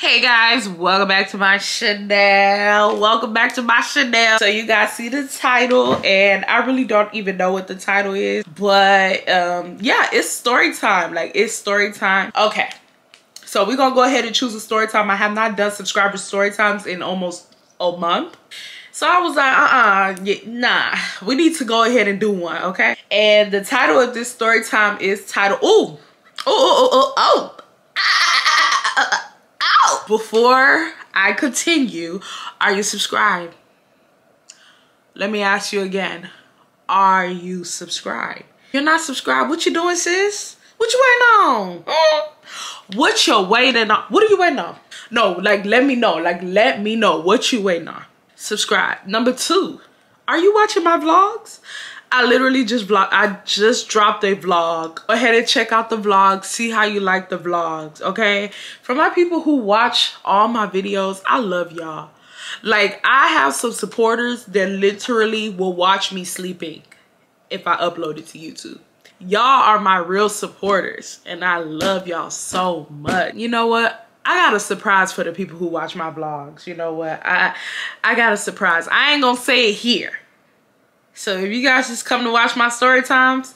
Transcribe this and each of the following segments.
Hey guys, welcome back to my channel. So you guys see the title, and I really don't even know what the title is, but yeah, it's story time. Like, it's story time. Okay, so we're gonna go ahead and choose a story time. I have not done subscriber story times in almost a month, so I was like, nah, we need to go ahead and do one. Okay, and the title of this story time is titled Before I continue, are you subscribed? Let me ask you again. Are you subscribed? You're not subscribed. What you doing, sis? What you waiting on? What you waiting on? What are you waiting on? No, like, let me know. Like, let me know what you waiting on. Subscribe. Number 2, are you watching my vlogs? I literally just dropped a vlog. Go ahead and check out the vlog. See how you like the vlogs, okay? For my people who watch all my videos, I love y'all. Like, I have some supporters that literally will watch me sleeping if I upload it to YouTube. Y'all are my real supporters, and I love y'all so much. You know what? I got a surprise for the people who watch my vlogs. You know what? I got a surprise. I ain't gonna say it here. So if you guys just come to watch my story times,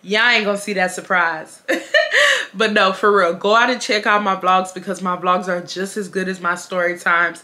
y'all ain't gonna see that surprise. But no, for real, go out and check out my vlogs, because my vlogs are just as good as my story times.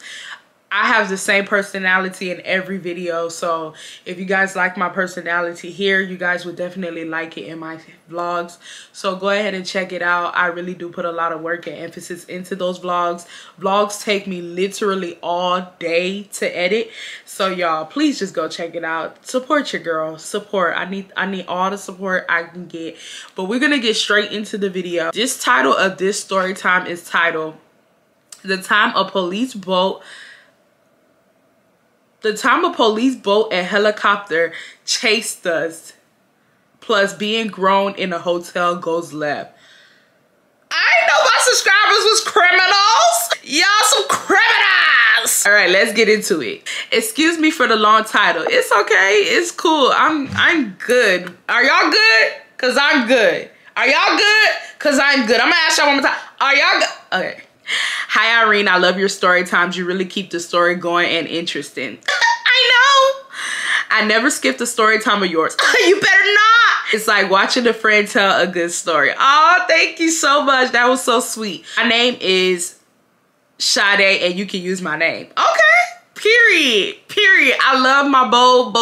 I have the same personality in every video, so if you guys like my personality here, you guys would definitely like it in my vlogs. So go ahead and check it out. I really do put a lot of work and emphasis into those vlogs. Vlogs take me literally all day to edit, so y'all, please just go check it out. Support your girl. Support. I need all the support I can get. But we're gonna get straight into the video. This title of this story time is titled The Time a Police Boat and helicopter chased us, plus being grown in a hotel goes left. I didn't know my subscribers was criminals. Y'all some criminals. All right, let's get into it. Excuse me for the long title. It's okay. It's cool. I'm good. Are y'all good? Cause I'm good. Are y'all good? Cause I'm good. I'm gonna ask y'all one more time. Are y'all good? Okay. Hi Irene, I love your story times. You really keep the story going and interesting. I know. I never skipped a story time of yours. You better not. It's like watching a friend tell a good story. Oh, thank you so much. That was so sweet. My name is Sade, and you can use my name. Okay. Period. I love my bold.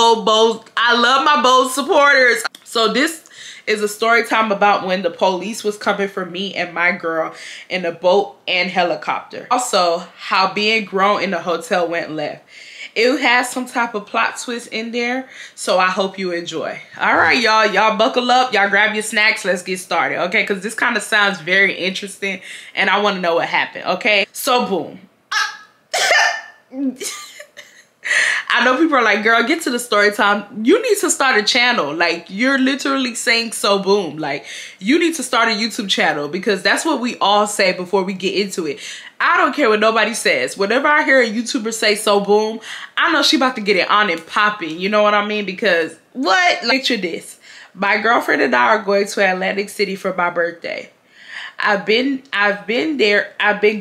I love my bold supporters. So this is a story time about when the police was coming for me and my girl in a boat and helicopter. Also, how being grown in the hotel went left. It has some type of plot twist in there, so I hope you enjoy. All right, y'all. Y'all buckle up. Y'all grab your snacks. Let's get started, okay? Because this kind of sounds very interesting, and I want to know what happened, okay? So, boom. I know people are like, girl, get to the story time. You need to start a channel. Like, you're literally saying so boom. Like, you need to start a YouTube channel, because that's what we all say before we get into it. I don't care what nobody says. Whenever I hear a YouTuber say so boom, I know she about to get it on and popping. You know what I mean? Because what? Like, picture this. My girlfriend and I are going to Atlantic City for my birthday. I've been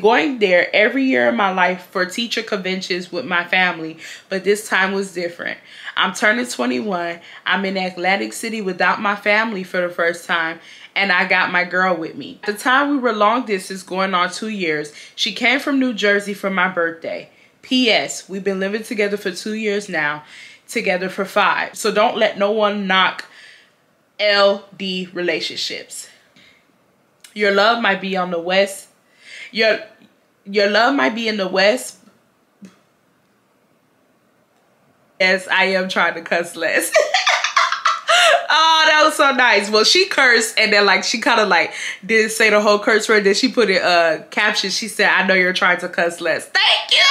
going there every year in my life for teacher conventions with my family, but this time was different. I'm turning 21. I'm in Atlantic City without my family for the first time, and I got my girl with me. At the time, we were long distance, going on 2 years. She came from New Jersey for my birthday. P.S. We've been living together for 2 years now, together for 5. So don't let no one knock LD relationships. Your love might be on the west. Your love might be in the west. Yes, I am trying to cuss less. Oh, that was so nice. Well, she cursed, and then like she kind of like didn't say the whole curse word. Then she put it caption. She said, "I know you're trying to cuss less." Thank you.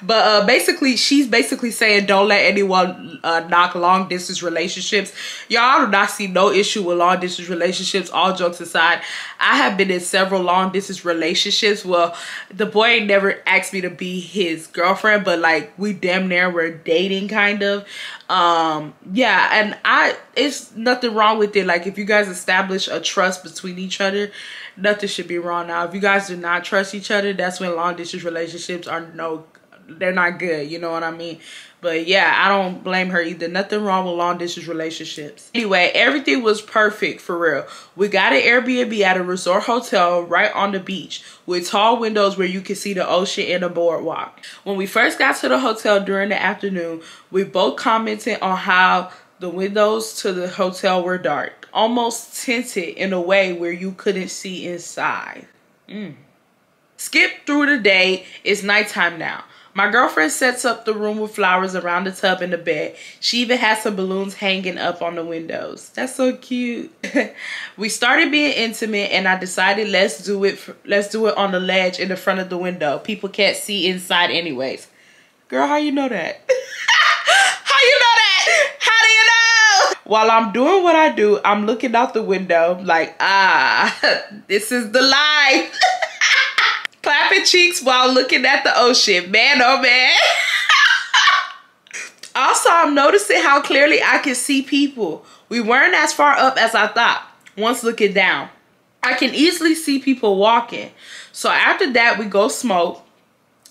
But basically, she's basically saying don't let anyone knock long distance relationships. Y'all do not see no issue with long distance relationships. All jokes aside, I have been in several long distance relationships. Well, the boy never asked me to be his girlfriend, but like we damn near were dating kind of. Yeah, and it's nothing wrong with it. Like if you guys establish a trust between each other, nothing should be wrong. Now if you guys do not trust each other, that's when long distance relationships are they're not good, you know what I mean? But yeah, I don't blame her either. Nothing wrong with long distance relationships. Anyway, everything was perfect for real. We got an Airbnb at a resort hotel right on the beach with tall windows where you can see the ocean and the boardwalk. When we first got to the hotel during the afternoon, we both commented on how the windows to the hotel were dark, almost tinted in a way where you couldn't see inside. Skip through the day. It's nighttime now. My girlfriend sets up the room with flowers around the tub and the bed. She even has some balloons hanging up on the windows. That's so cute. We started being intimate and I decided let's do it on the ledge in the front of the window. People can't see inside anyways. Girl, how you know that? How you know that? How do you know? While I'm doing what I do, I'm looking out the window like, this is the life. Clapping cheeks while looking at the ocean. Man, oh man. Also, I'm noticing how clearly I can see people. We weren't as far up as I thought once looking down. I can easily see people walking. So after that, we go smoke.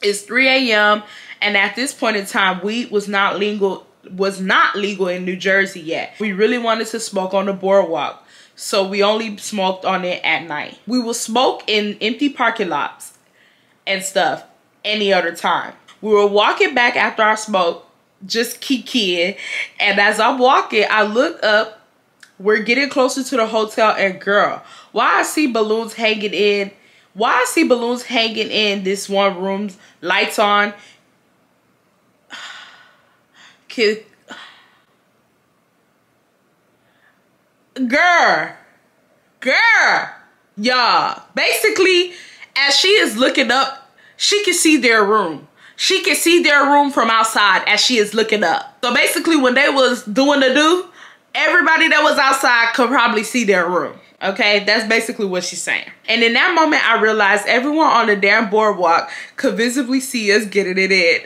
It's 3 a.m. and at this point in time, weed was not legal in New Jersey yet. We really wanted to smoke on the boardwalk, so we only smoked on it at night. We will smoke in empty parking lots and stuff any other time. We were walking back after our smoke, just kikiing, and as I'm walking, I look up. We're getting closer to the hotel, and girl, why I see balloons hanging in this one room's lights on. Girl, y'all, basically, as she is looking up, she can see their room. She can see their room from outside as she is looking up. So basically, when they was doing the do, everybody that was outside could probably see their room. Okay, that's basically what she's saying. And in that moment, I realized everyone on the damn boardwalk could visibly see us getting it in.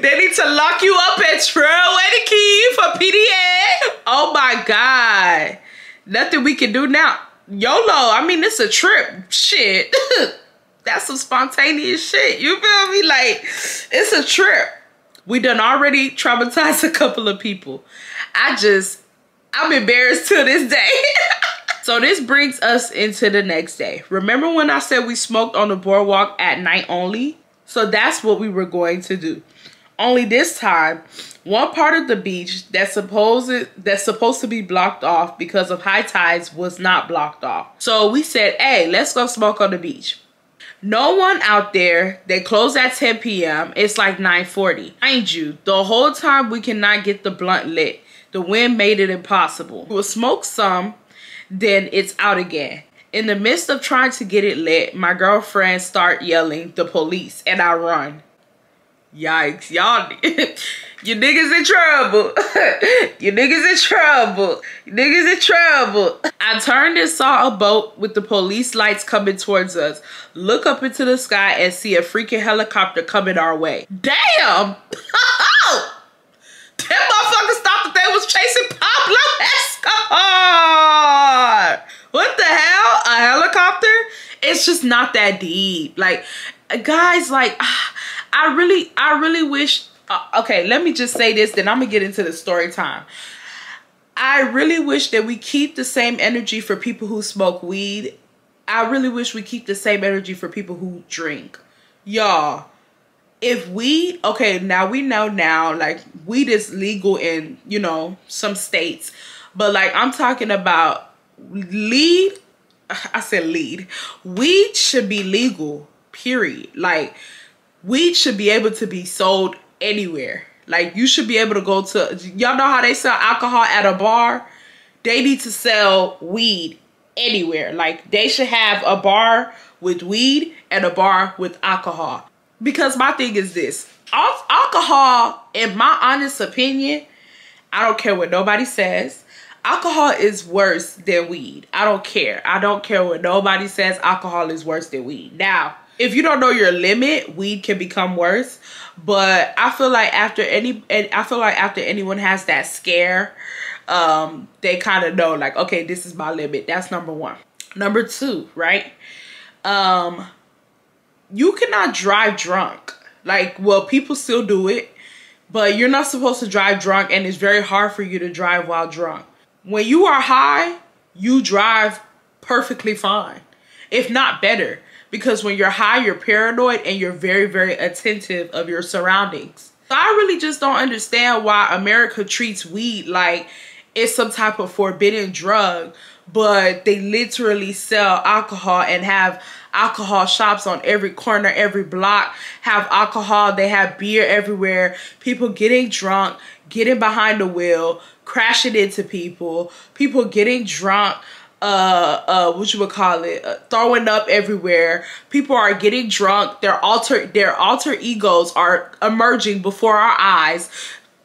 They need to lock you up and throw away the key for PDA. Oh my God. Nothing we can do now. YOLO, I mean, it's a trip. Shit. That's some spontaneous shit. You feel me? Like, it's a trip. We done already traumatized a couple of people. I'm embarrassed to this day. So this brings us into the next day. Remember when I said we smoked on the boardwalk at night only? So that's what we were going to do. Only this time, one part of the beach that's supposed to be blocked off because of high tides was not blocked off. So we said, hey, let's go smoke on the beach. No one out there. They close at 10 p.m. It's like 9:40. Mind you, the whole time we cannot get the blunt lit. The wind made it impossible. We'll smoke some, then it's out again. In the midst of trying to get it lit, my girlfriend start yelling, the police, and I run. Yikes, y'all, you niggas in trouble. You niggas in trouble. You niggas in trouble. I turned and saw a boat with the police lights coming towards us. Look up into the sky and see a freaking helicopter coming our way. Damn! Them motherfuckers thought that they was chasing Pablo Escobar. What the hell? A helicopter? It's just not that deep. Like, guys, like, I really wish, okay, let me just say this, then I'm gonna get into the story time. I really wish that we keep the same energy for people who smoke weed. I really wish we keep the same energy for people who drink. Y'all, if weed, okay, now we know now, like, weed is legal in, you know, some states. But, like, I'm talking about lead. I said lead. Weed should be legal, period. Like, weed should be able to be sold anywhere. Like, you should be able to go to, y'all know how they sell alcohol at a bar? They need to sell weed anywhere. Like, they should have a bar with weed and a bar with alcohol. Because my thing is this. Alcohol, in my honest opinion, I don't care what nobody says. Alcohol is worse than weed. I don't care. I don't care what nobody says. Alcohol is worse than weed. Now, if you don't know your limit, weed can become worse. But I feel like after anyone has that scare, they kind of know, like, okay, this is my limit. That's number one. Number two, right? You cannot drive drunk. Like, well, people still do it, but you're not supposed to drive drunk, and it's very hard for you to drive while drunk. When you are high, you drive perfectly fine, if not better, because when you're high, you're paranoid and you're very, very attentive of your surroundings. So I really just don't understand why America treats weed like it's some type of forbidden drug, but they literally sell alcohol and have alcohol shops on every corner, every block, have alcohol. They have beer everywhere. People getting drunk, getting behind the wheel, crashing into people getting drunk, what you would call it, throwing up everywhere. People are getting drunk. Their alter egos are emerging before our eyes.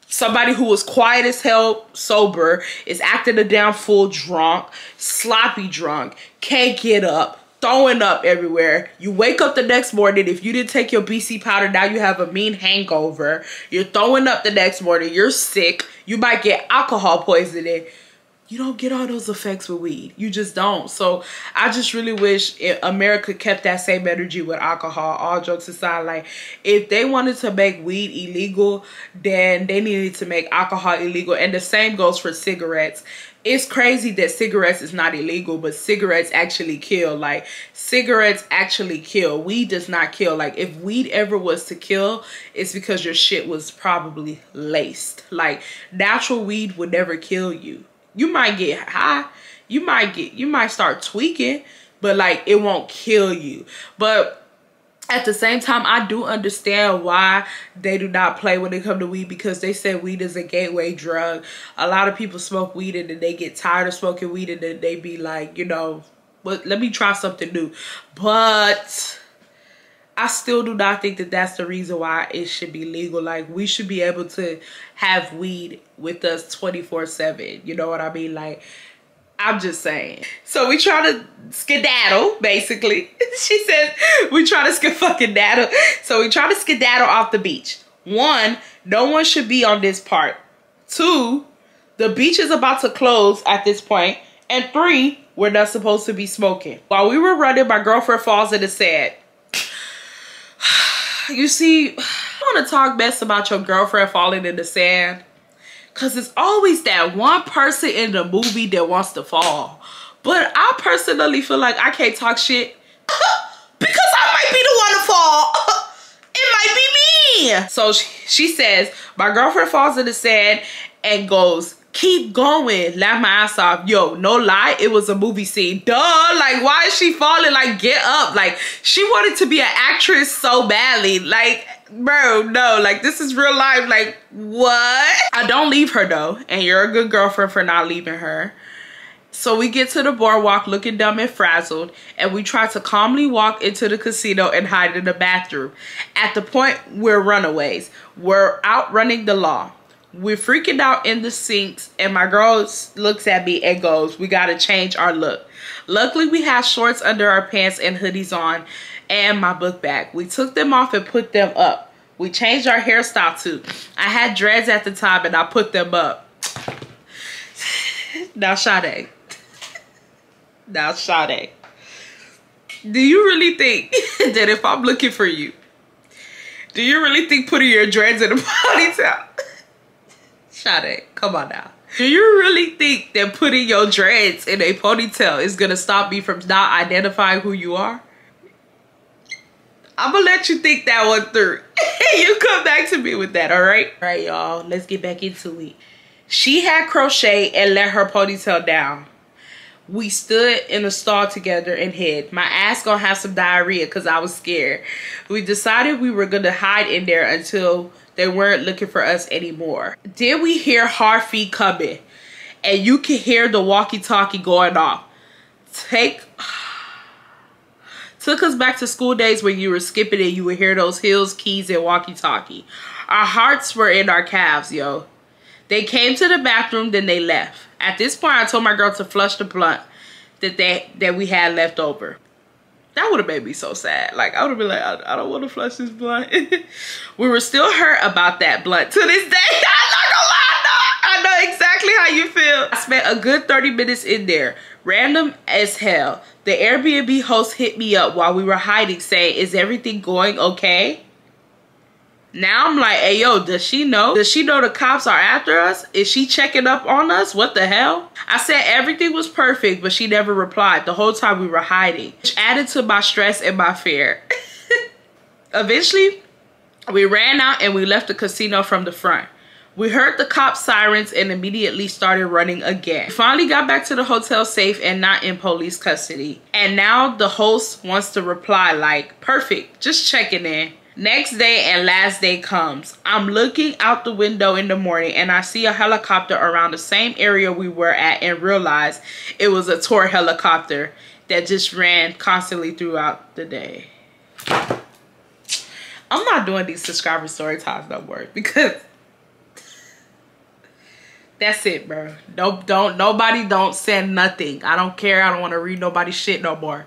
Somebody who was quiet as hell sober is acting a damn fool drunk, sloppy drunk, can't get up, throwing up everywhere. You wake up the next morning. If you didn't take your BC powder, now you have a mean hangover. You're throwing up the next morning. You're sick. You might get alcohol poisoning. You don't get all those effects with weed. You just don't. So I just really wish America kept that same energy with alcohol. All jokes aside, like, if they wanted to make weed illegal, then they needed to make alcohol illegal. And the same goes for cigarettes. It's crazy that cigarettes is not illegal, but cigarettes actually kill. Like, cigarettes actually kill. Weed does not kill. Like, if weed ever was to kill, it's because your shit was probably laced. Like, natural weed would never kill you. You might get high, you might start tweaking, but like, it won't kill you. But at the same time, I do understand why they do not play when it comes to weed, because they said weed is a gateway drug. A lot of people smoke weed and then they get tired of smoking weed and then they be like, you know, but let me try something new. But I still do not think that that's the reason why it should be legal. Like, we should be able to have weed with us 24/7. You know what I mean? Like, I'm just saying. So we try to skedaddle, basically. She said we try to skedaddle. So we try to skedaddle off the beach. 1, no one should be on this part. 2, the beach is about to close at this point. And 3, we're not supposed to be smoking. While we were running, my girlfriend falls in the sand. You see, I want to talk best about your girlfriend falling in the sand, because it's always that one person in the movie that wants to fall. But I personally feel like I can't talk shit because I might be the one to fall. It might be me. So she says, my girlfriend falls in the sand and goes, keep going, laugh my ass off. Yo, no lie, it was a movie scene. Duh, like, why is she falling? Like, get up. Like, she wanted to be an actress so badly. Like, bro, no, like, this is real life. Like, what? I don't leave her though, and you're a good girlfriend for not leaving her. So we get to the boardwalk looking dumb and frazzled, and we try to calmly walk into the casino and hide in the bathroom. At the point, we're runaways. We're outrunning the law. We're freaking out in the sinks, and my girl looks at me and goes, we gotta change our look. Luckily, we have shorts under our pants and hoodies on, and my book bag. We took them off and put them up. We changed our hairstyle too. I had dreads at the time and I put them up. Now, Sade. Now, Sade. Do you really think that if I'm looking for you, do you really think putting your dreads in a ponytail? Sade, come on now. Do you really think that putting your dreads in a ponytail is gonna stop me from not identifying who you are? I'm gonna let you think that one through. You come back to me with that, all right? All right, y'all, let's get back into it. She had crochet and let her ponytail down. We stood in a stall together and hid. My ass gonna have some diarrhea because I was scared. We decided we were gonna hide in there until they weren't looking for us anymore. Then we hear hard feet coming, and you can hear the walkie-talkie going off. Take Took us back to school days where you were skipping and you would hear those heels, keys, and walkie-talkie. Our hearts were in our calves, yo. They came to the bathroom, then they left. At this point, I told my girl to flush the blunt that we had left over. That would have made me so sad. Like, I would have been like, I don't want to flush this blunt. We were still hurt about that blunt to this day. I'm not gonna lie, no. I know exactly how you feel. I spent a good 30 minutes in there. Random as hell. The Airbnb host hit me up while we were hiding saying, is everything going okay? Now I'm like, hey, yo, does she know? Does she know the cops are after us? Is she checking up on us? What the hell? I said everything was perfect, but she never replied the whole time we were hiding, which added to my stress and my fear. Eventually, we ran out and we left the casino from the front. We heard the cop sirens and immediately started running again. We finally got back to the hotel safe and not in police custody. And now the host wants to reply like, perfect, just checking in. Next day and last day comes. I'm looking out the window in the morning and I see a helicopter around the same area we were at and realize it was a tour helicopter that just ran constantly throughout the day. I'm not doing these subscriber story times no more because that's it, bro. Nobody don't send nothing. I don't care. I don't want to read nobody's shit no more.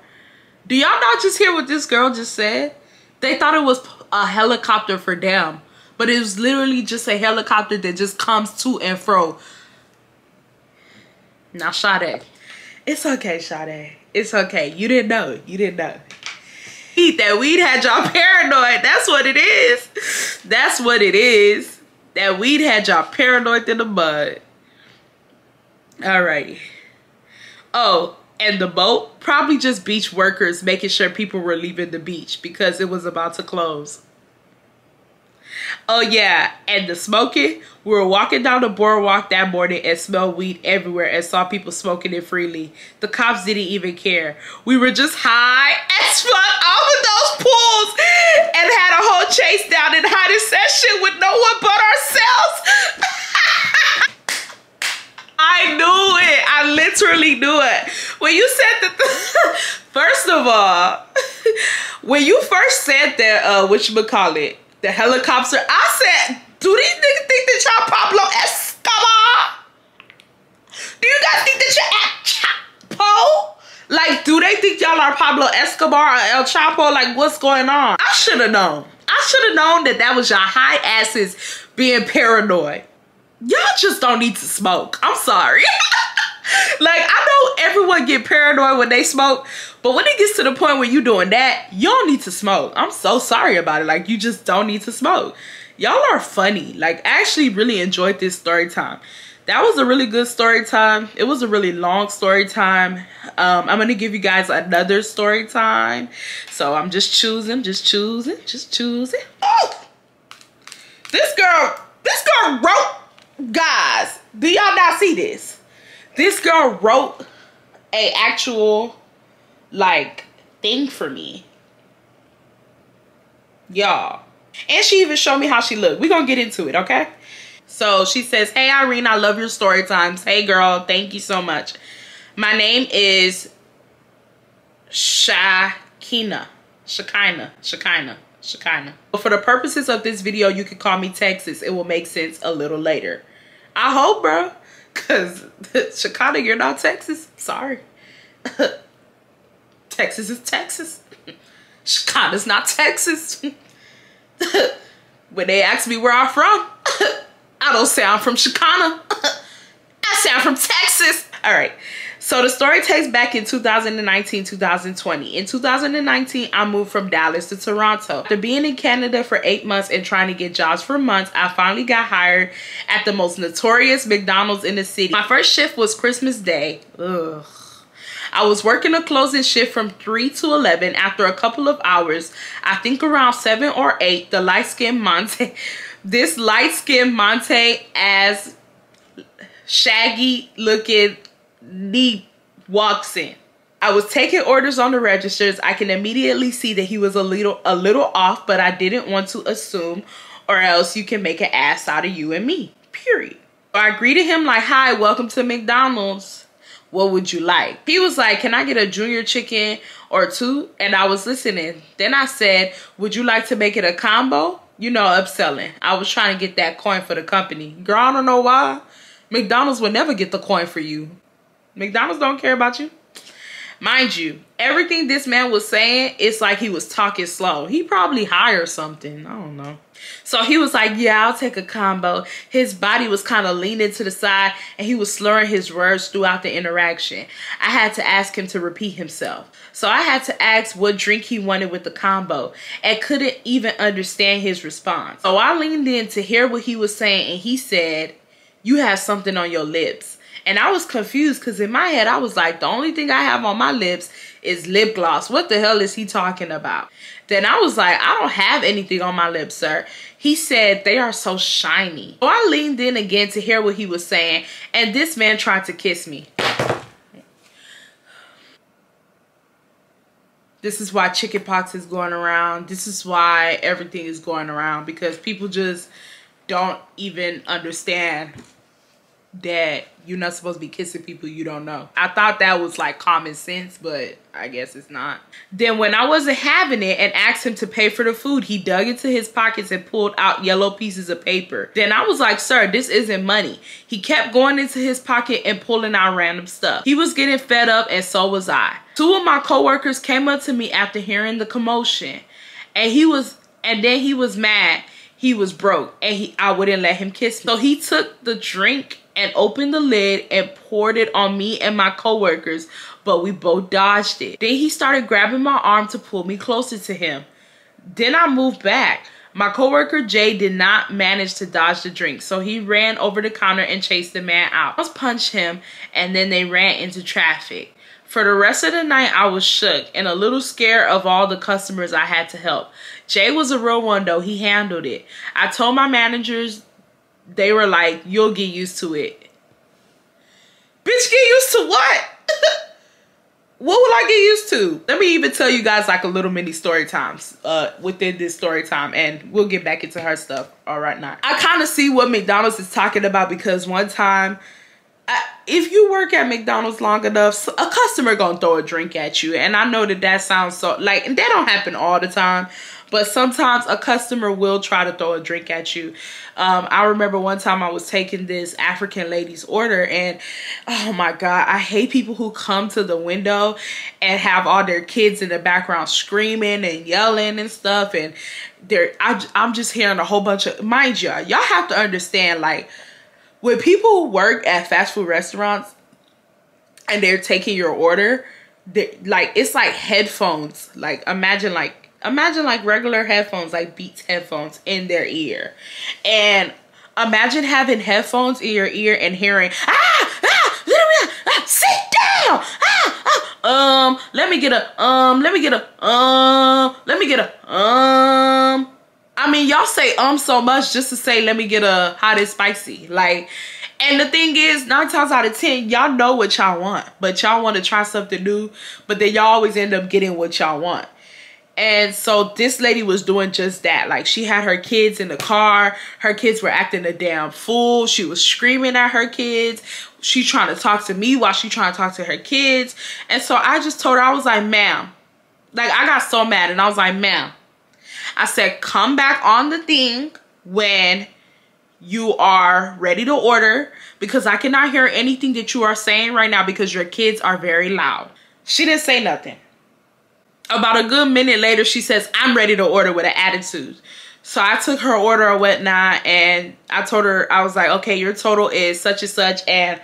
Do y'all not just hear what this girl just said? They thought it was a helicopter for them, but it was literally just a helicopter that just comes to and fro. Now, Sade, it's okay, Sade. It's okay. You didn't know. You didn't know. That weed had y'all paranoid. That's what it is. That's what it is. That weed had y'all paranoid in the mud. Alrighty. Oh. And the boat, probably just beach workers making sure people were leaving the beach because it was about to close. Oh yeah, and the smoking, we were walking down the boardwalk that morning and smelled weed everywhere and saw people smoking it freely. The cops didn't even care. We were just high as fuck off of those pools and had a whole chase down and hiding session with no one but ourselves. I knew it. I literally knew it. When you said that, first of all, when you first said that, whatchamacallit, the helicopter, I said, do these niggas think that y'all Pablo Escobar? Do you guys think that you're at Chapo? Like, do they think y'all are Pablo Escobar or El Chapo? Like, what's going on? I should have known. I should have known that that was your high asses being paranoid. Y'all just don't need to smoke. I'm sorry. Like, I know everyone get paranoid when they smoke, but when it gets to the point where you doing that, you don't need to smoke. I'm so sorry about it. Like, you just don't need to smoke. Y'all are funny. Like, I actually really enjoyed this story time. That was a really good story time. It was a really long story time. I'm going to give you guys another story time. So I'm just choosing. Oh! This girl wrote. Guys, do y'all not see this? This girl wrote a actual, like, thing for me. Y'all. And she even showed me how she looked. We're going to get into it, okay? So she says, hey, Irene, I love your story times. Hey, girl, thank you so much. My name is Shekinah. But for the purposes of this video, you can call me Texas. It will make sense a little later. I hope, bro. Because Shekinah, you're not Texas. Sorry. Texas is Texas. Shekinah's not Texas. When they ask me where I'm from, I don't say I'm from Shekinah. I say I'm from Texas. All right. So the story takes back in 2019, 2020. In 2019, I moved from Dallas to Toronto. After being in Canada for 8 months and trying to get jobs for months, I finally got hired at the most notorious McDonald's in the city. My first shift was Christmas Day. Ugh. I was working a closing shift from 3 to 11. After a couple of hours, I think around 7 or 8, the light-skinned Monte, this light-skinned Monte as shaggy looking knee walks in. I was taking orders on the registers. I can immediately see that he was a little off, but I didn't want to assume, or else you can make an ass out of you and me, period. So I greeted him like, hi, welcome to McDonald's. what would you like? He was like, can I get a junior chicken or two? And I was listening. Then I said, would you like to make it a combo? You know, upselling. I was trying to get that coin for the company. Girl, I don't know why. McDonald's would never get the coin for you. McDonald's don't care about you. Mind you, everything this man was saying, it's like he was talking slow. He probably high or something. I don't know. So he was like, yeah, I'll take a combo. His body was kind of leaning to the side and he was slurring his words throughout the interaction. I had to ask him to repeat himself. So I had to ask what drink he wanted with the combo and couldn't even understand his response. So I leaned in to hear what he was saying and he said, you have something on your lips. And I was confused because in my head, I was like, the only thing I have on my lips is lip gloss. What the hell is he talking about? Then I was like, I don't have anything on my lips, sir. He said, they are so shiny. So I leaned in again to hear what he was saying. And this man tried to kiss me. This is why chickenpox is going around. This is why everything is going around. Because people just don't even understand that you're not supposed to be kissing people you don't know. I thought that was like common sense, but I guess it's not. Then when I wasn't having it and asked him to pay for the food, he dug into his pockets and pulled out yellow pieces of paper. Then I was like, sir, this isn't money. He kept going into his pocket and pulling out random stuff. He was getting fed up and so was I. Two of my coworkers came up to me after hearing the commotion and then he was mad. He was broke and I wouldn't let him kiss me. So he took the drink and opened the lid and poured it on me and my coworkers, but we both dodged it. Then he started grabbing my arm to pull me closer to him. Then I moved back. My coworker Jay did not manage to dodge the drink, so he ran over the counter and chased the man out. I punched him and then they ran into traffic. For the rest of the night, I was shook and a little scared of all the customers I had to help. Jay was a real one though, he handled it. I told my managers, they were like, you'll get used to it. Bitch, get used to what? What will I get used to? Let me even tell you guys like a little mini story times within this story time, and we'll get back into her stuff all right now. I kind of see what McDonald's is talking about because one time, if you work at McDonald's long enough, a customer gonna throw a drink at you. And I know that sounds so like, and that don't happen all the time, but sometimes a customer will try to throw a drink at you. I remember one time I was taking this African lady's order and oh my God, I hate people who come to the window and have all their kids in the background screaming and yelling and stuff. And I'm just hearing a whole bunch of, mind you, y'all have to understand, like, when people work at fast food restaurants and they're taking your order, like, it's like headphones. Like, imagine like regular headphones, like Beats headphones in their ear. And imagine having headphones in your ear and hearing, sit down, let me get a, I mean, y'all say so much just to say, let me get a hot and spicy. Like, and the thing is, 9 times out of 10, y'all know what y'all want, but y'all want to try something new, but then y'all always end up getting what y'all want. And so this lady was doing just that. Like, she had her kids in the car. Her kids were acting a damn fool. She was screaming at her kids. She trying to talk to me while she trying to talk to her kids. And so I just told her, I was like, ma'am. Like, I got so mad and I was like, ma'am. I said, come back on the thing when you are ready to order, because I cannot hear anything that you are saying right now because your kids are very loud. She didn't say nothing. About a good minute later, she says, I'm ready to order with an attitude. So I took her order or whatnot, and I told her, I was like, okay, your total is such and such. And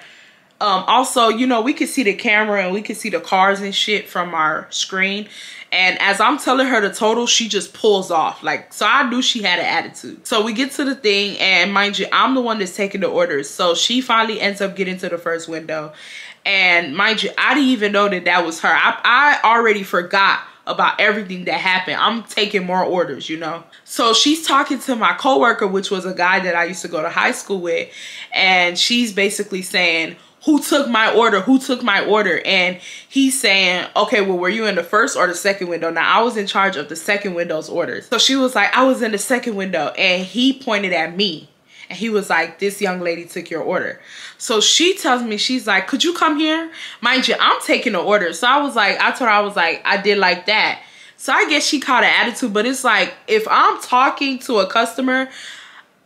also, you know, we could see the camera and we could see the cars and shit from our screen. And as I'm telling her the total, she just pulls off. Like, so I knew she had an attitude. So we get to the thing, and mind you, I'm the one that's taking the orders. So she finally ends up getting to the first window. And mind you, I didn't even know that was her. I already forgot about everything that happened. I'm taking more orders, you know. So she's talking to my coworker, which was a guy that I used to go to high school with. And she's basically saying, who took my order? Who took my order? And he's saying, okay, well, were you in the first or the second window? Now, I was in charge of the second window's orders. So she was like, I was in the second window. And he pointed at me. And he was like, this young lady took your order. So she tells me, she's like, could you come here? Mind you, I'm taking the order. So I was like, I told her, I was like, I did like that. So I guess she caught an attitude, but it's like, if I'm talking to a customer,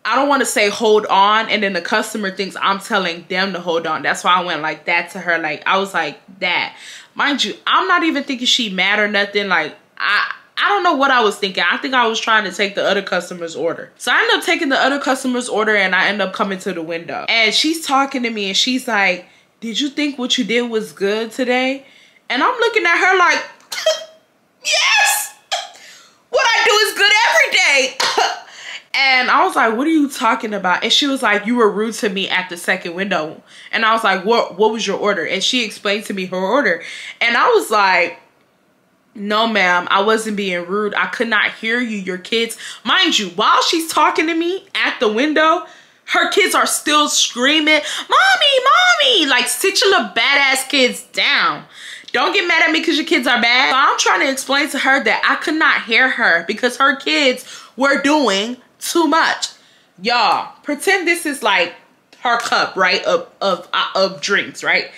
I don't want to say hold on, and then the customer thinks I'm telling them to hold on. That's why I went like that to her. Like, I was like that. Mind you, I'm not even thinking she mad or nothing. Like, I don't know what I was thinking. I think I was trying to take the other customer's order. So I ended up taking the other customer's order, and I ended up coming to the window. And she's talking to me, and she's like, did you think what you did was good today? And I'm looking at her like, yes! What I do is good every day. And I was like, what are you talking about? And she was like, you were rude to me at the second window. And I was like, what was your order? And she explained to me her order. And I was like, no, ma'am, I wasn't being rude. I could not hear you. Your kids, mind you, while she's talking to me at the window, her kids are still screaming, mommy, mommy, like sit your little badass kids down. Don't get mad at me because your kids are bad. So I'm trying to explain to her that I could not hear her because her kids were doing too much. Y'all, pretend this is like her cup, right, of drinks, right?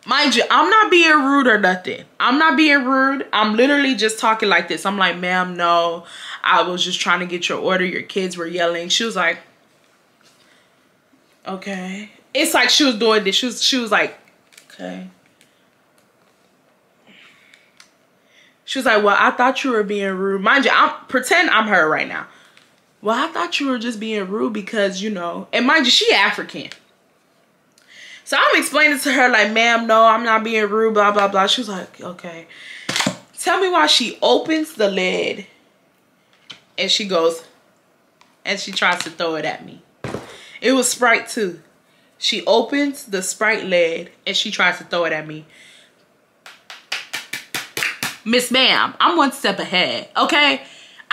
Mind you, I'm not being rude or nothing. I'm not being rude. I'm literally just talking like this. I'm like, ma'am, no, I was just trying to get your order. Your kids were yelling. She was like, okay. It's like she was doing this. She was like, okay. She was like, well, I thought you were being rude. Mind you, pretend I'm her right now. Well, I thought you were just being rude because, you know, and mind you, she African. So I'm explaining to her like, ma'am, no, I'm not being rude, blah, blah, blah. She was like, okay. Tell me why she opens the lid and she goes, and she tries to throw it at me. It was Sprite too. She opens the Sprite lid and she tries to throw it at me. Miss Ma'am, I'm one step ahead, okay?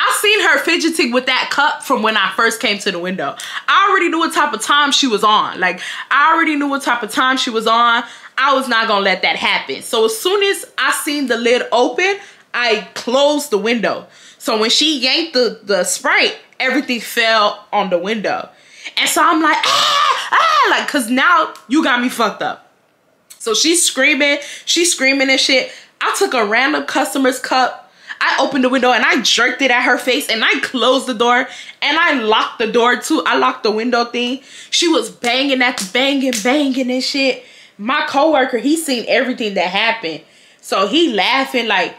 I seen her fidgeting with that cup from when I first came to the window. I already knew what type of time she was on. Like, I already knew what type of time she was on. I was not gonna let that happen. So as soon as I seen the lid open, I closed the window. So when she yanked the Sprite, everything fell on the window. And so I'm like, like, cause now you got me fucked up. So she's screaming and shit. I took a random customer's cup. I opened the window and I jerked it at her face and I closed the door and I locked the door too. I locked the window thing. She was banging and shit. My coworker, he seen everything that happened. So he laughing like,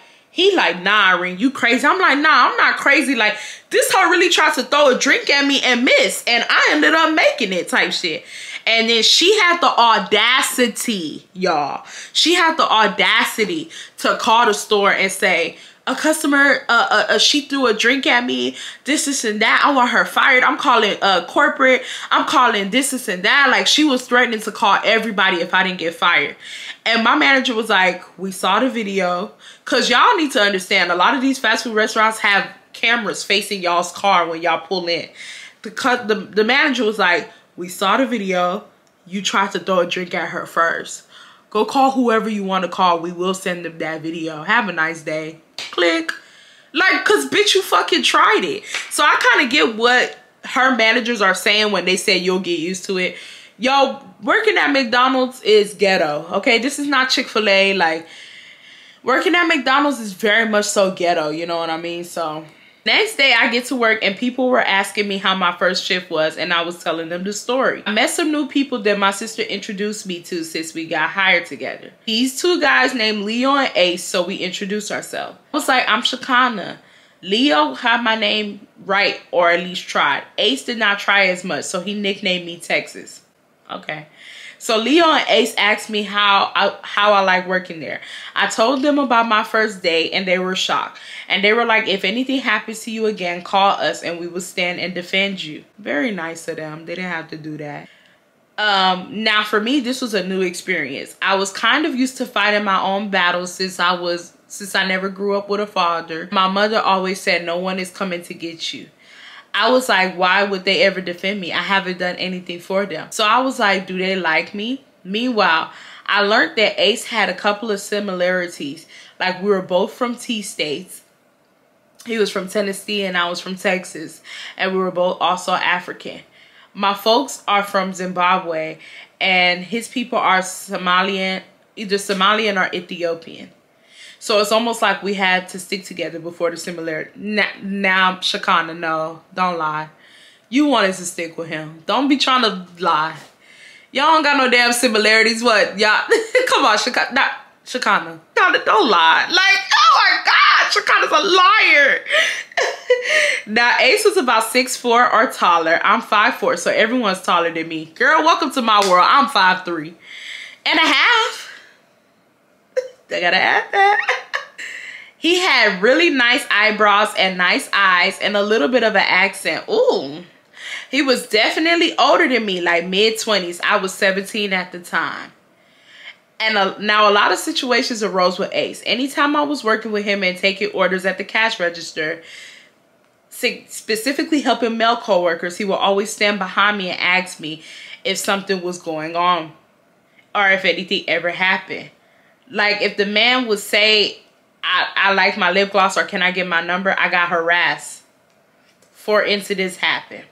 nah, Irene, you crazy. I'm like, nah, I'm not crazy. Like, this hoe really tried to throw a drink at me and miss. And I ended up making it type shit. And then she had the audacity, y'all. She had the audacity to call the store and say, a customer, she threw a drink at me, this and that. I want her fired. I'm calling corporate. I'm calling this and that. Like, she was threatening to call everybody if I didn't get fired. And my manager was like, we saw the video. Because y'all need to understand, a lot of these fast food restaurants have cameras facing y'all's car when y'all pull in. The manager was like, we saw the video. You tried to throw a drink at her first. Go call whoever you want to call. We will send them that video. Have a nice day. Click. Like, cause bitch, you fucking tried it. So I kind of get what her managers are saying when they say you'll get used to it. Yo, working at McDonald's is ghetto. Okay, this is not Chick-fil-A. Like, working at McDonald's is very much so ghetto. You know what I mean? So next day I get to work and people were asking me how my first shift was and I was telling them the story. I met some new people that my sister introduced me to since we got hired together. These two guys named Leo and Ace, so we introduced ourselves. I was like, I'm Shakana. Leo had my name right, or at least tried. Ace did not try as much, so he nicknamed me Texas. Okay. So Leo and Ace asked me how I like working there. I told them about my first day and they were shocked. And they were like, if anything happens to you again, call us and we will stand and defend you. Very nice of them. They didn't have to do that. Now for me, this was a new experience. I was kind of used to fighting my own battles since I never grew up with a father. My mother always said, no one is coming to get you. I was like, why would they ever defend me? I haven't done anything for them. So I was like, do they like me? Meanwhile, I learned that Ace had a couple of similarities. Like, we were both from T-states. He was from Tennessee and I was from Texas. And we were both also African. My folks are from Zimbabwe, and his people are Somalian, either Somalian or Ethiopian. So it's almost like we had to stick together before the similarity. Now, Shakana, no, don't lie. You wanted to stick with him. Don't be trying to lie. Y'all don't got no damn similarities. What? Y'all, come on, Shakana. Nah, Shakana, don't lie. Like, oh my God, Shakana's a liar. Now, Ace was about 6'4" or taller. I'm 5'4", so everyone's taller than me. Girl, welcome to my world. I'm 5'3" and a half. I gotta add that. He had really nice eyebrows and nice eyes and a little bit of an accent. Ooh. He was definitely older than me, like mid-20s. I was 17 at the time. And now a lot of situations arose with Ace. Anytime I was working with him and taking orders at the cash register, specifically helping male coworkers, he would always stand behind me and ask me if something was going on or if anything ever happened. Like, if the man would say, I like my lip gloss, or can I get my number, I got harassed. 4 incidents happened.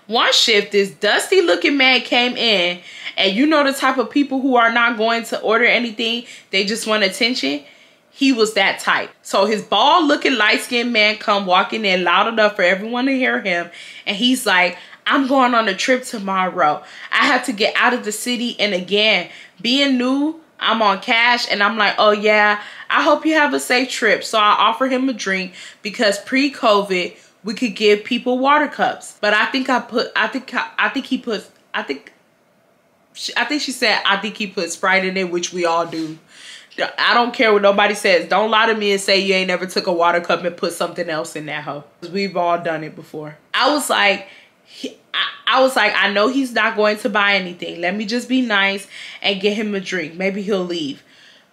One shift, this dusty looking man came in, and you know the type of people who are not going to order anything, they just want attention. He was that type. So his bald looking light skinned man come walking in loud enough for everyone to hear him, and he's like, I'm going on a trip tomorrow. I have to get out of the city, and again, being new, I'm on cash, and I'm like, oh yeah, I hope you have a safe trip. So I offer him a drink because pre-COVID we could give people water cups. But I think she said I think he put Sprite in it, which we all do. I don't care what nobody says. Don't lie to me and say you ain't never took a water cup and put something else in that hoe. We've all done it before. I was like, I know he's not going to buy anything. Let me just be nice and get him a drink. Maybe he'll leave.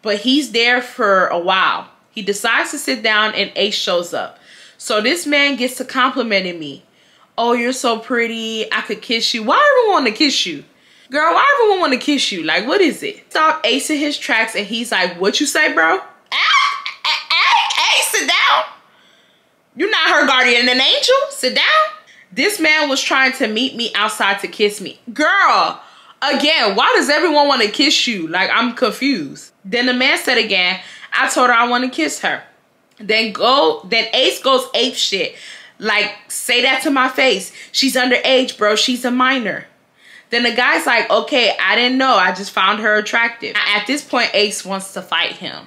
But he's there for a while. He decides to sit down and Ace shows up. So this man gets to complimenting me. Oh, you're so pretty. I could kiss you. Why everyone want to kiss you? Girl, why everyone want to kiss you? Like, what is it? Stop Ace in his tracks and he's like, what you say, bro? Hey, sit down. You're not her guardian and angel. Sit down. This man was trying to meet me outside to kiss me. Girl, again, why does everyone want to kiss you? Like, I'm confused. Then the man said again, I told her I want to kiss her. Then Ace goes ape shit. Like, say that to my face. She's underage, bro. She's a minor. Then the guy's like, okay, I didn't know. I just found her attractive. At this point, Ace wants to fight him.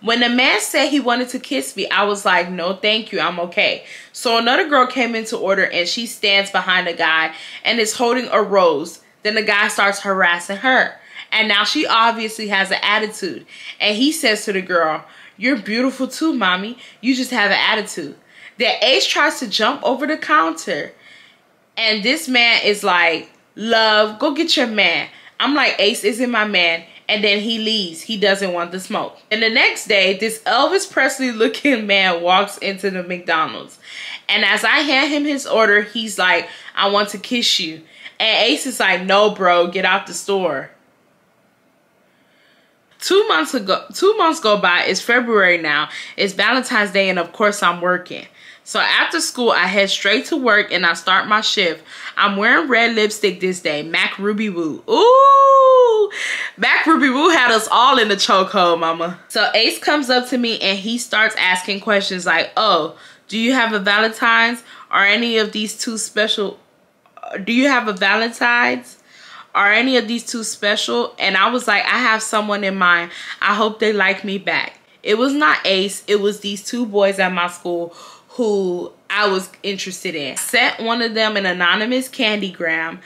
When the man said he wanted to kiss me, I was like, no, thank you. I'm okay. So another girl came in to order and she stands behind the guy and is holding a rose. Then the guy starts harassing her. And now she obviously has an attitude. And he says to the girl, you're beautiful too, mommy. You just have an attitude. Then Ace tries to jump over the counter. And this man is like, love, go get your man. I'm like, Ace isn't my man. And then he leaves. He doesn't want the smoke. And the next day, this Elvis Presley looking man walks into the McDonald's. And as I hand him his order, he's like, I want to kiss you. And Ace is like, no, bro, get out the store. 2 months go by. It's February now. It's Valentine's Day, and of course I'm working. So after school, I head straight to work and I start my shift. I'm wearing red lipstick this day, Mac Ruby Woo. Ooh, Mac Ruby Woo had us all in the chokehold, mama. So Ace comes up to me and he starts asking questions like, oh, do you have a Valentine's? Are any of these two special? Do you have a Valentine's? Are any of these two special? And I was like, I have someone in mind. I hope they like me back. It was not Ace. It was these 2 boys at my school who I was interested in. Sent one of them an anonymous candygram.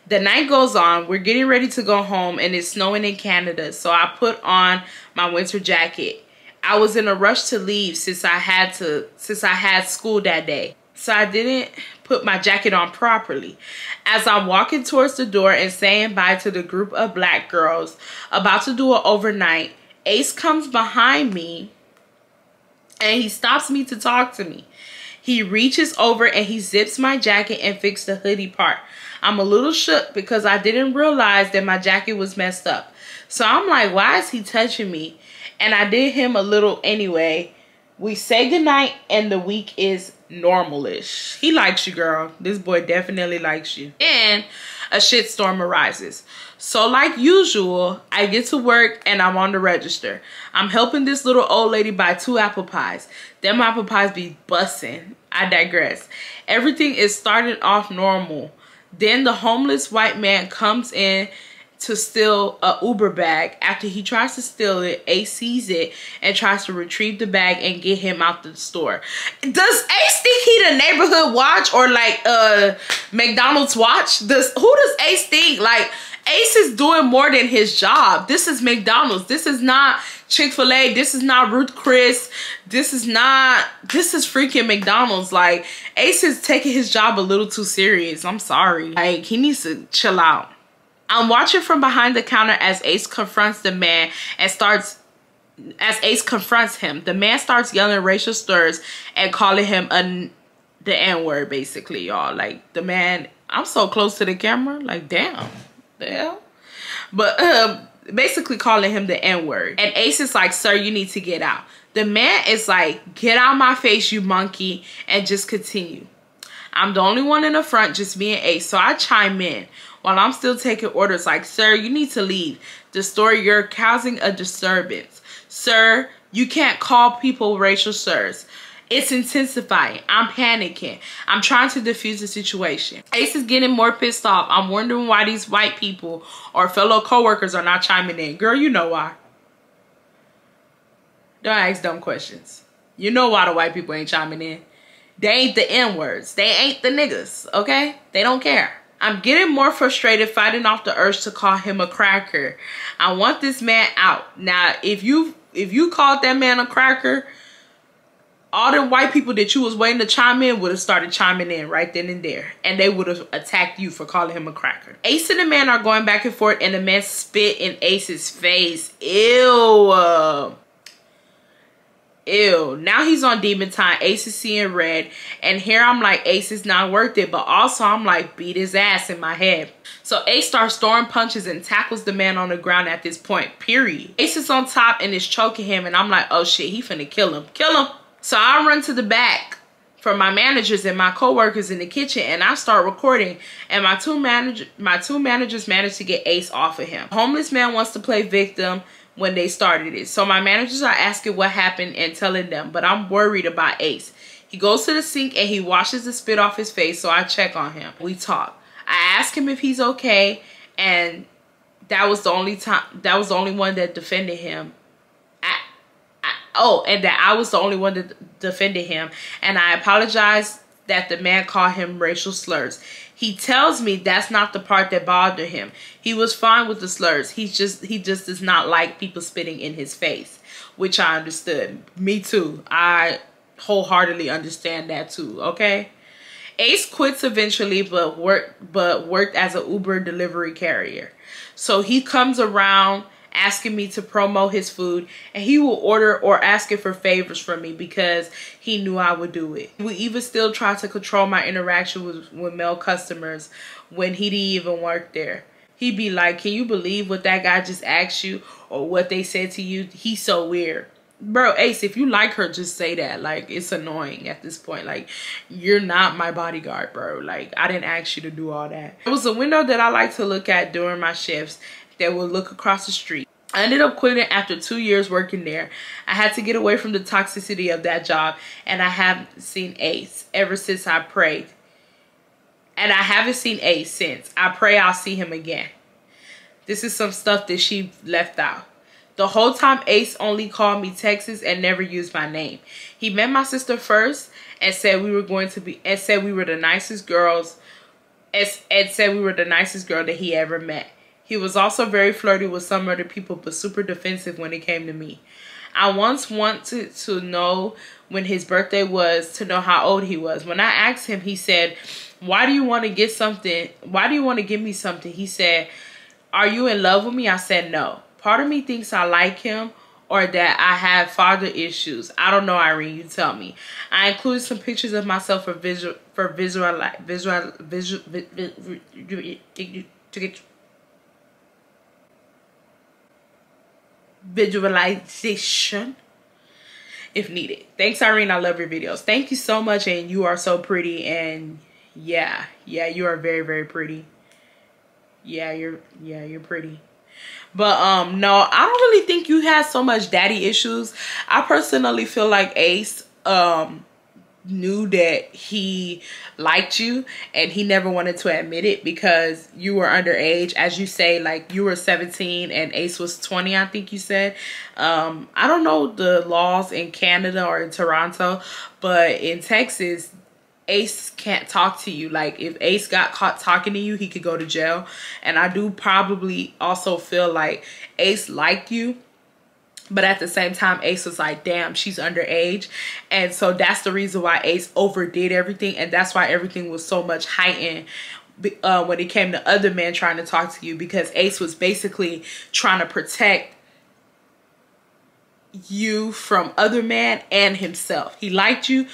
The night goes on. We're getting ready to go home and it's snowing in Canada. So I put on my winter jacket. I was in a rush to leave since I had school that day. So I didn't put my jacket on properly. As I'm walking towards the door and saying bye to the group of black girls about to do an overnight, Ace comes behind me and he stops me to talk to me. He reaches over and he zips my jacket and fixes the hoodie part. I'm a little shook because I didn't realize that my jacket was messed up. So I'm like, why is he touching me? And I did him a little anyway. We say goodnight and the week is normalish. He likes you, girl. This boy definitely likes you. And a shitstorm arises. So like usual, I get to work and I'm on the register. I'm helping this little old lady buy 2 apple pies. Them apple pies be bussin'. I digress. Everything is starting off normal. Then the homeless white man comes in to steal a Uber bag. After he tries to steal it, Ace sees it and tries to retrieve the bag and get him out the store. Does Ace think he the neighborhood watch or like McDonald's watch? Who does Ace think? Like, Ace is doing more than his job. This is McDonald's. This is not Chick-fil-A. This is not Ruth Chris. This is freaking McDonald's. Like, Ace is taking his job a little too serious. I'm sorry. Like, he needs to chill out. I'm watching from behind the counter as Ace confronts the man and the man starts yelling racial slurs and calling him the N-word, basically, y'all. Like, the man, I'm so close to the camera, like, damn, the hell? But basically calling him the N-word. And Ace is like, sir, you need to get out. The man is like, get out my face, you monkey, and just continue. I'm the only one in the front, just me and Ace, so I chime in while I'm still taking orders like, sir, you need to leave the store. You're causing a disturbance. Sir, you can't call people racial slurs. It's intensifying. I'm panicking. I'm trying to defuse the situation. Ace is getting more pissed off. I'm wondering why these white people or fellow co-workers are not chiming in. Girl, you know why. Don't ask dumb questions. You know why the white people ain't chiming in. They ain't the N-words. They ain't the niggas, okay? They don't care. I'm getting more frustrated, fighting off the urge to call him a cracker. I want this man out. Now, if you called that man a cracker, all the white people that you was waiting to chime in would have started chiming in right then and there. And they would have attacked you for calling him a cracker. Ace and the man are going back and forth and the man spit in Ace's face. Ew. Ew. Now he's on demon time. Ace is seeing red. And here I'm like, Ace is not worth it. But also I'm like, beat his ass in my head. So Ace starts throwing punches and tackles the man on the ground at this point. Period. Ace is on top and is choking him. And I'm like, oh shit, he finna kill him. Kill him. So I run to the back for my managers and my co-workers in the kitchen. And I start recording. And my two managers managed to get Ace off of him. Homeless man wants to play victim when they started it. So my managers are asking what happened and telling them, but I'm worried about Ace. He goes to the sink and he washes the spit off his face, so I check on him. We talk. I ask him if he's okay, and that was the only one that defended him. And that I was the only one that defended him, and I apologized that the man called him racial slurs. He tells me that's not the part that bothered him. He was fine with the slurs. He just does not like people spitting in his face, which I understood. Me too. I wholeheartedly understand that too, okay? Ace quits eventually, but worked as an Uber delivery carrier. So he comes around asking me to promote his food, and he will order or asking for favors from me because he knew I would do it. He would even still try to control my interaction with male customers when he didn't even work there. He'd be like, can you believe what that guy just asked you or what they said to you? He's so weird. Bro, Ace, if you like her, just say that. Like, it's annoying at this point. Like, you're not my bodyguard, bro. Like, I didn't ask you to do all that. It was a window that I like to look at during my shifts that would look across the street. I ended up quitting after 2 years working there. I had to get away from the toxicity of that job, and I haven't seen Ace ever since I prayed. And I haven't seen Ace since. I pray I'll see him again. This is some stuff that she left out. The whole time Ace only called me Texas and never used my name. He met my sister first and said we were the nicest girls and said we were the nicest girl that he ever met. He was also very flirty with some other people, but super defensive when it came to me. I once wanted to know when his birthday was to know how old he was. When I asked him, he said, why do you want to get something? Why do you want to give me something? He said, are you in love with me? I said, no. Part of me thinks I like him or that I have father issues. I don't know, Irene, you tell me. I included some pictures of myself for visualization. if needed. Thanks, Irene. I love your videos. Thank you so much, and you are so pretty. And yeah, you are very, very pretty. Yeah, you're pretty. But no, I don't really think you had so much daddy issues. I personally feel like Ace knew that he liked you, and he never wanted to admit it because you were underage. As you say, like, you were 17 and Ace was 20, I think you said. I don't know the laws in Canada or in Toronto, but in Texas, Ace can't talk to you. Like, if Ace got caught talking to you, he could go to jail. And I do probably also feel like Ace liked you, but at the same time, Ace was like, damn, she's underage. And so that's the reason why Ace overdid everything. And that's why everything was so much heightened when it came to other men trying to talk to you, because Ace was basically trying to protect you from other men and himself. He liked you,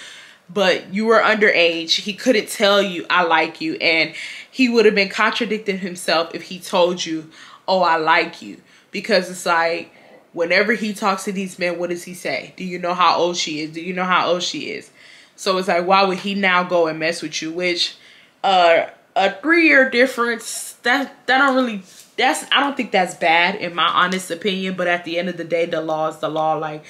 but you were underage. He couldn't tell you, I like you. And he would have been contradicting himself if he told you, oh, I like you. Because it's like, whenever he talks to these men, what does he say? Do you know how old she is? Do you know how old she is? So it's like, why would he now go and mess with you? Which a 3-year difference, I don't think that's bad in my honest opinion. But at the end of the day, the law is the law. Like,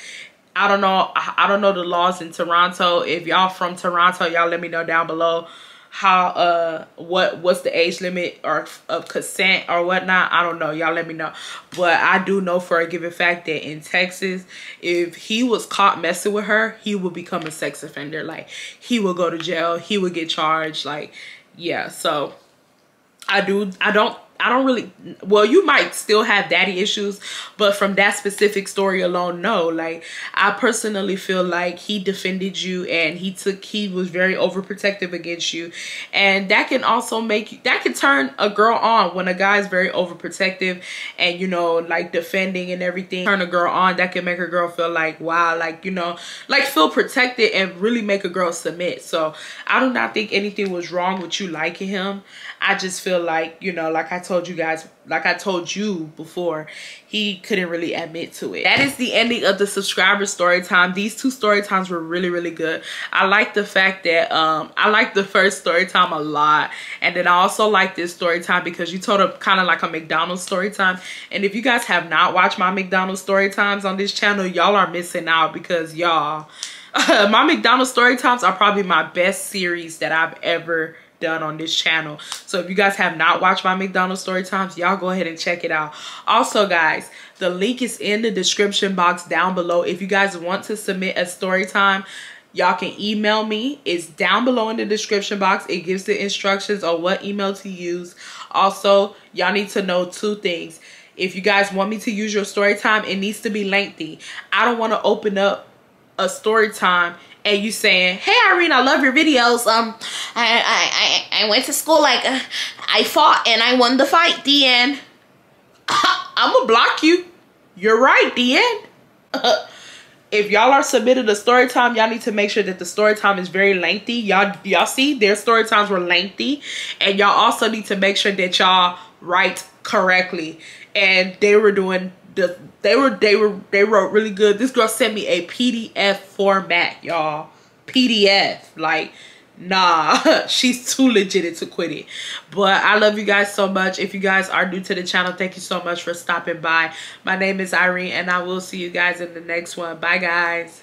I don't know the laws in Toronto. If y'all from Toronto, y'all let me know down below how what's the age limit or of consent or whatnot. I don't know, y'all let me know. But I do know for a given fact that in Texas, if he was caught messing with her, he would become a sex offender. Like, he will go to jail, he would get charged. Like, yeah. So I don't really, well, you might still have daddy issues, but from that specific story alone, no. Like, I personally feel like he defended you, and he was very overprotective against you. And that can also that can turn a girl on. When a guy is very overprotective and, you know, like defending and everything, turn a girl on, that can make a girl feel like, wow, like, you know, like feel protected and really make a girl submit. So I do not think anything was wrong with you liking him. I just feel like, you know, like I told you guys, like I told you before, he couldn't really admit to it. That is the ending of the subscriber story time. These 2 story times were really, really good. I like the fact that I like the first story time a lot, and then I also like this story time because you told a kind of like a McDonald's story time. And if you guys have not watched my McDonald's story times on this channel, y'all are missing out, because y'all my McDonald's story times are probably my best series that I've ever done on this channel. So if you guys have not watched my McDonald's story times, y'all go ahead and check it out. Also, guys, the link is in the description box down below. If you guys want to submit a story time, y'all can email me. It's down below in the description box. It gives the instructions on what email to use. Also, y'all need to know 2 things. If you guys want me to use your story time, it needs to be lengthy. I don't want to open up a story time and you saying, hey Irene, I love your videos. I went to school, like I fought and I won the fight, the end. I'm gonna block you. You're right, the end. If y'all are submitted a story time, y'all need to make sure that the story time is very lengthy. Y'all see their story times were lengthy, and y'all also need to make sure that y'all write correctly. And they were doing they wrote really good. This girl sent me a PDF format, y'all. PDF, like, nah, she's too legit to quit it. But I love you guys so much. If you guys are new to the channel, thank you so much for stopping by. My name is Irene, and I will see you guys in the next one. Bye, guys.